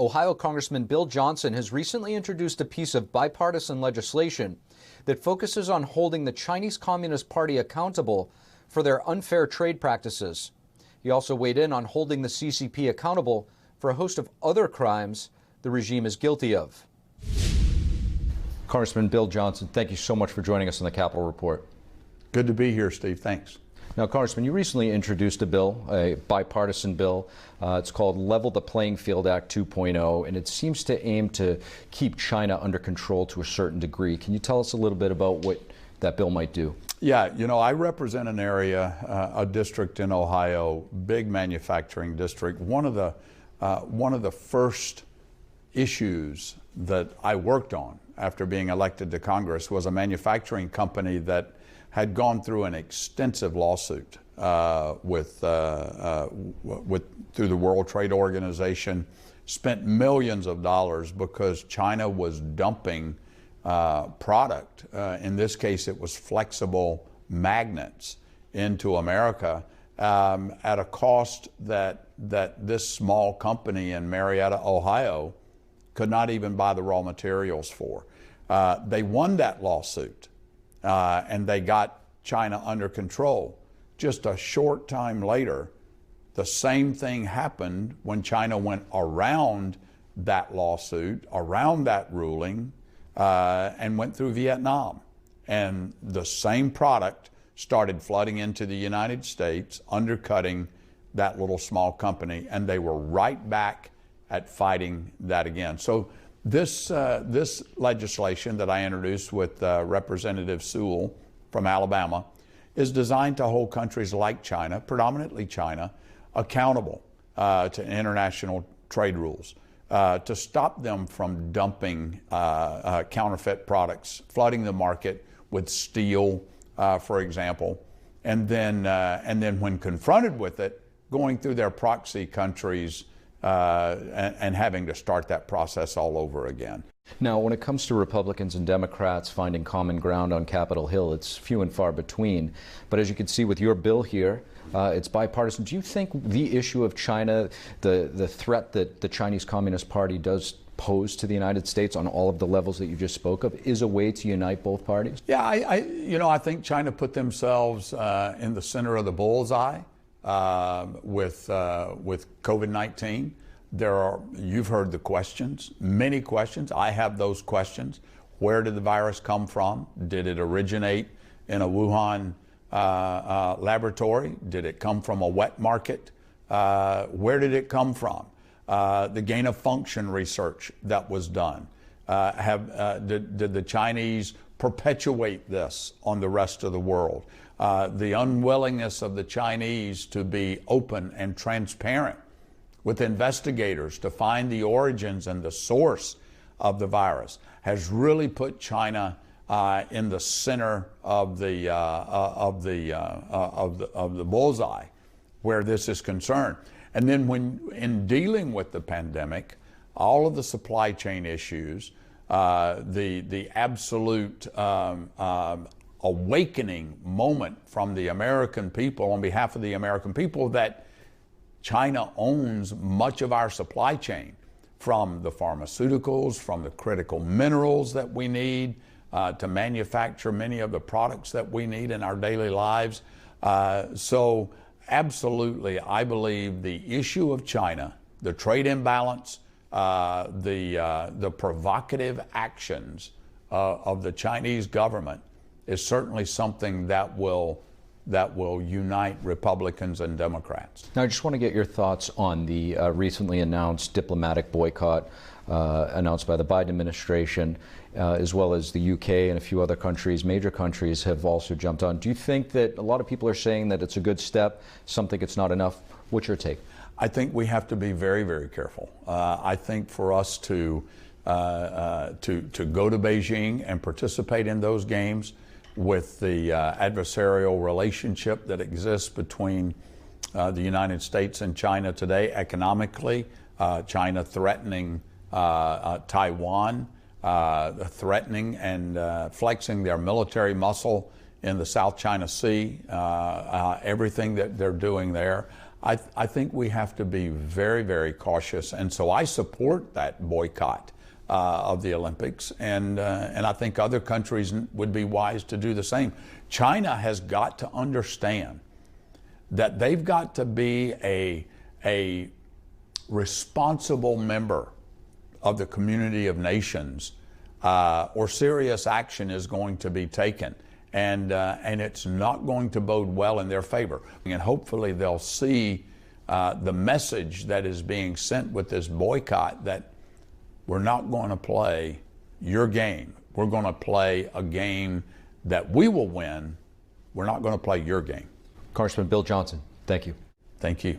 Ohio Congressman Bill Johnson has recently introduced a piece of bipartisan legislation that focuses on holding the Chinese Communist Party accountable for their unfair trade practices. He also weighed in on holding the CCP accountable for a host of other crimes the regime is guilty of. Congressman Bill Johnson, thank you so much for joining us on the Capitol Report. Good to be here, Steve. Thanks. Now, Congressman, you recently introduced a bill, a bipartisan bill. It's called Level the Playing Field Act 2.0, and it seems to aim to keep China under control to a certain degree. Can you tell us a little bit about what that bill might do? Yeah, you know, I represent an area, a district in Ohio, big manufacturing district. One of the first issues that I worked on after being elected to Congress was a manufacturing company that had gone through an extensive lawsuit through the World Trade Organization, spent millions of dollars because China was dumping product. In this case, it was flexible magnets into America at a cost that this small company in Marietta, Ohio, could not even buy the raw materials for. They won that lawsuit. And they got China under control. Just a short time later, the same thing happened when China went around that lawsuit, around that ruling, and went through Vietnam. And the same product started flooding into the United States, undercutting that little small company, and they were right back at fighting that again. So this legislation that I introduced with Representative Sewell from Alabama is designed to hold countries like China, predominantly China, accountable to international trade rules, to stop them from dumping counterfeit products, flooding the market with steel, for example, and then when confronted with it, going through their proxy countries and having to start that process all over again. Now, when it comes to Republicans and Democrats finding common ground on Capitol Hill, it's few and far between. But as you can see with your bill here, it's bipartisan. Do you think the issue of China, the threat that the Chinese Communist Party does pose to the United States on all of the levels that you just spoke of, is a way to unite both parties? Yeah, I think China put themselves in the center of the bullseye. With COVID-19. You've heard the questions, many questions. I have those questions. Where did the virus come from? Did it originate in a Wuhan laboratory? Did it come from a wet market? Where did it come from? The gain of function research that was done. Did the Chinese perpetuate this on the rest of the world? The unwillingness of the Chinese to be open and transparent with investigators to find the origins and the source of the virus has really put China in the center of the bullseye where this is concerned. And then in dealing with the pandemic, all of the supply chain issues, the absolute awakening moment from the American people, on behalf of the American people, that China owns much of our supply chain, from the pharmaceuticals, from the critical minerals that we need to manufacture many of the products that we need in our daily lives. So absolutely, I believe the issue of China, the trade imbalance, the provocative actions of the Chinese government is certainly something that will unite Republicans and Democrats. Now, I just want to get your thoughts on the recently announced diplomatic boycott announced by the Biden administration, as well as the UK and a few other countries, major countries, have also jumped on. Do you think that a lot of people are saying that it's a good step, some think it's not enough? What's your take? I think we have to be very, very careful. I think for us to go to Beijing and participate in those games with the adversarial relationship that exists between the United States and China today, economically, China threatening Taiwan, threatening and flexing their military muscle in the South China Sea, everything that they're doing there. I think we have to be very, very cautious. And so I support that boycott of the Olympics. And I think other countries would be wise to do the same. China has got to understand that they've got to be a responsible member of the community of nations, or serious action is going to be taken. And it's not going to bode well in their favor. And hopefully they'll see the message that is being sent with this boycott, that we're not going to play your game. We're going to play a game that we will win. We're not going to play your game. Congressman Bill Johnson, thank you. Thank you.